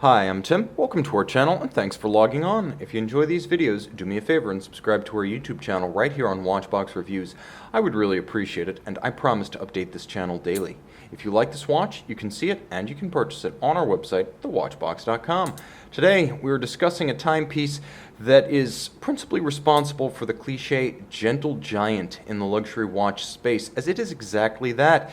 Hi, I'm Tim. Welcome to our channel and thanks for logging on. If you enjoy these videos, do me a favor and subscribe to our YouTube channel right here on Watchbox Reviews. I would really appreciate it, and I promise to update this channel daily. If you like this watch, you can see it and you can purchase it on our website, thewatchbox.com. Today, we are discussing a timepiece that is principally responsible for the cliché gentle giant in the luxury watch space, as it is exactly that.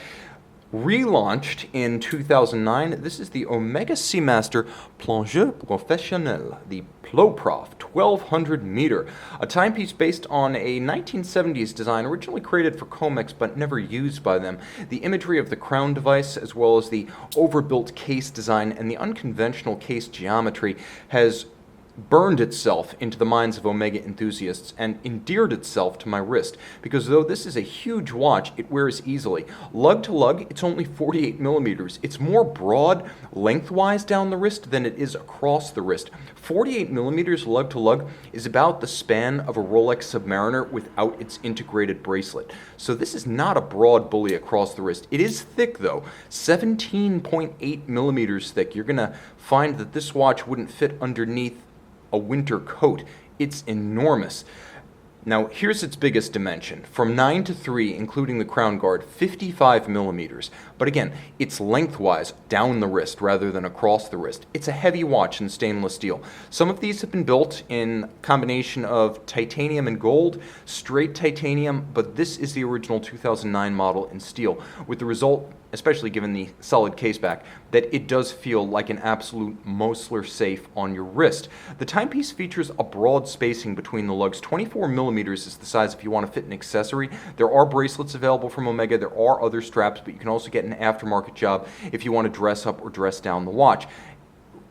Relaunched in 2009, this is the Omega Seamaster Ploprof Professionnel, the Ploprof 1200m, a timepiece based on a 1970s design originally created for Comex but never used by them. The imagery of the crown device, as well as the overbuilt case design and the unconventional case geometry, has burned itself into the minds of Omega enthusiasts and endeared itself to my wrist, because though this is a huge watch, it wears easily. Lug to lug, it's only 48 millimeters. It's more broad lengthwise down the wrist than it is across the wrist. 48 millimeters lug to lug is about the span of a Rolex Submariner without its integrated bracelet. So this is not a broad bully across the wrist. It is thick though, 17.8 millimeters thick. You're gonna find that this watch wouldn't fit underneath a winter coat. It's enormous. Now, here's its biggest dimension. From 9 to 3, including the crown guard, 55 millimeters. But again, it's lengthwise down the wrist rather than across the wrist. It's a heavy watch in stainless steel. Some of these have been built in combination of titanium and gold, straight titanium, but this is the original 2009 model in steel, with the result, especially given the solid case back, that it does feel like an absolute Mosler safe on your wrist. The timepiece features a broad spacing between the lugs. 24 millimeters is the size if you want to fit an accessory. There are bracelets available from Omega. There are other straps, but you can also get an aftermarket job if you want to dress up or dress down the watch.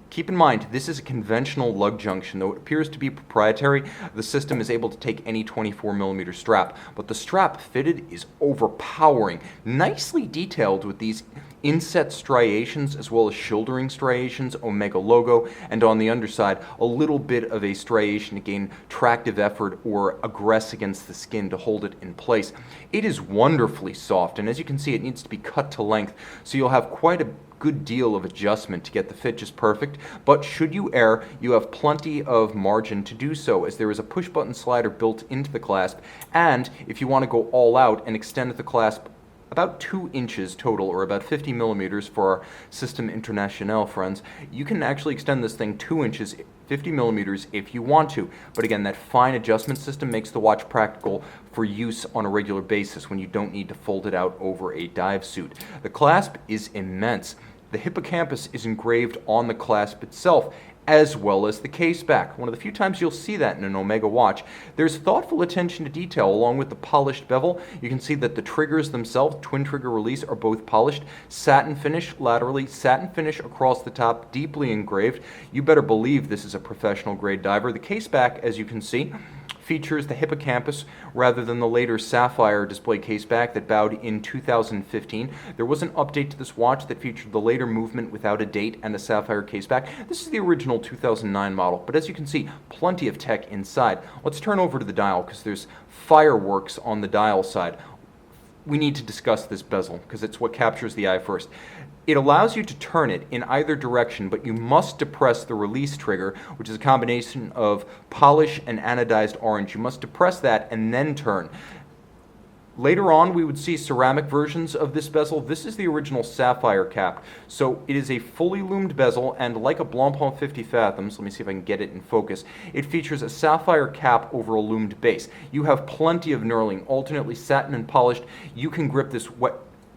Keep in mind, this is a conventional lug junction. Though it appears to be proprietary, the system is able to take any 24 millimeter strap, but the strap fitted is overpowering, nicely detailed with these inset striations as well as shouldering striations, Omega logo, and on the underside a little bit of a striation to gain tractive effort or aggress against the skin to hold it in place. It is wonderfully soft, and as you can see, it needs to be cut to length, so you'll have quite a good deal of adjustment to get the fit just perfect, but should you err, you have plenty of margin to do so, as there is a push button slider built into the clasp, and if you want to go all out and extend the clasp about 2 inches total, or about 50 millimeters for our System International friends, you can actually extend this thing 2 inches, 50 millimeters if you want to. But again, that fine adjustment system makes the watch practical for use on a regular basis when you don't need to fold it out over a dive suit. The clasp is immense. The hippocampus is engraved on the clasp itself, as well as the case back. One of the few times you'll see that in an Omega watch. There's thoughtful attention to detail along with the polished bevel. You can see that the triggers themselves, twin trigger release, are both polished. Satin finish laterally, satin finish across the top, deeply engraved. You better believe this is a professional grade diver. The case back, as you can see, features the hippocampus rather than the later sapphire display case back that bowed in 2015. There was an update to this watch that featured the later movement without a date and a sapphire case back. This is the original 2009 model, but as you can see, plenty of tech inside. Let's turn over to the dial because there's fireworks on the dial side. We need to discuss this bezel because it's what captures the eye first. It allows you to turn it in either direction, but you must depress the release trigger, which is a combination of polish and anodized orange. You must depress that and then turn. Later on, we would see ceramic versions of this bezel. This is the original sapphire cap. So it is a fully lumed bezel, and like a Blancpain 50 Fathoms, let me see if I can get it in focus, it features a sapphire cap over a lumed base. You have plenty of knurling, alternately satin and polished. You can grip this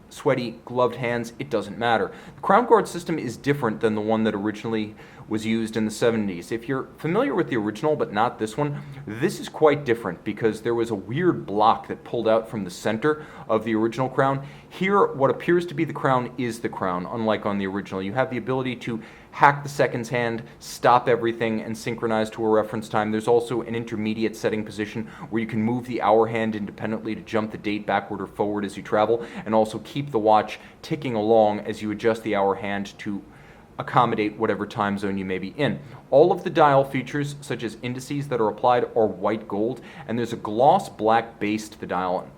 sweaty, gloved hands, it doesn't matter. The crown guard system is different than the one that originally was used in the 70s. If you're familiar with the original but not this one, this is quite different because there was a weird block that pulled out from the center of the original crown. Here, what appears to be the crown is the crown, unlike on the original. You have the ability to hack the seconds hand, stop everything, and synchronize to a reference time. There's also an intermediate setting position where you can move the hour hand independently to jump the date backward or forward as you travel, and also keep the watch ticking along as you adjust the hour hand to accommodate whatever time zone you may be in. All of the dial features, such as indices that are applied, are white gold, and there's a gloss black base to the dial.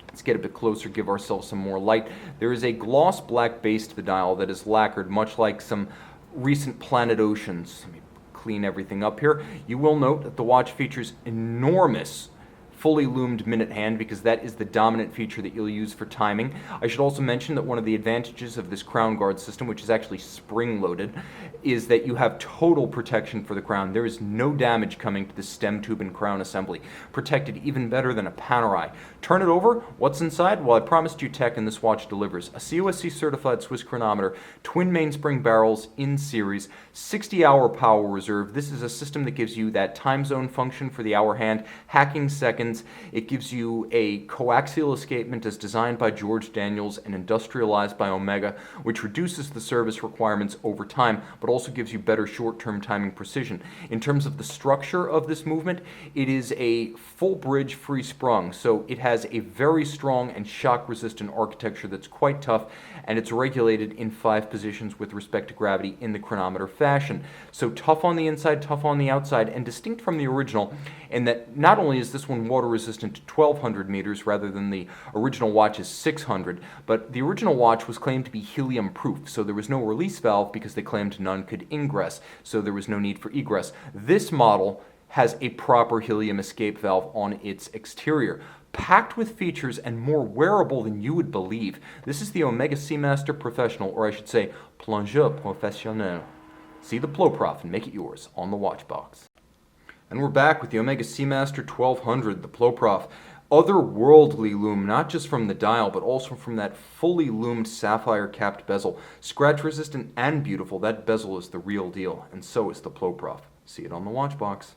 Let's get a bit closer, give ourselves some more light. There is a gloss black base to the dial that is lacquered, much like some recent Planet Oceans. Let me clean everything up here. You will note that the watch features enormous fully loomed minute hand because that is the dominant feature that you'll use for timing. I should also mention that one of the advantages of this crown guard system, which is actually spring-loaded, is that you have total protection for the crown. There is no damage coming to the stem tube and crown assembly. Protected even better than a Panerai. Turn it over. What's inside? Well, I promised you tech, and this watch delivers. A COSC certified Swiss chronometer, twin mainspring barrels in series, 60-hour power reserve. This is a system that gives you that time zone function for the hour hand, hacking seconds. It gives you a coaxial escapement as designed by George Daniels and industrialized by Omega, which reduces the service requirements over time, but also gives you better short-term timing precision. In terms of the structure of this movement, it is a full bridge free sprung, so it has a very strong and shock-resistant architecture that's quite tough, and it's regulated in 5 positions with respect to gravity in the chronometer fashion. So tough on the inside, tough on the outside, and distinct from the original in that not only is this one water resistant to 1200 meters rather than the original watch's 600, but the original watch was claimed to be helium proof, so there was no release valve because they claimed none could ingress, so there was no need for egress. This model has a proper helium escape valve on its exterior, packed with features and more wearable than you would believe. This is the Omega Seamaster Professional, or I should say, Plongeur Professionnel. See the Ploprof and make it yours on the watch box. And we're back with the Omega Seamaster 1200, the Ploprof. Otherworldly lume, not just from the dial, but also from that fully loomed sapphire-capped bezel. Scratch-resistant and beautiful, that bezel is the real deal, and so is the Ploprof. See it on the watch box.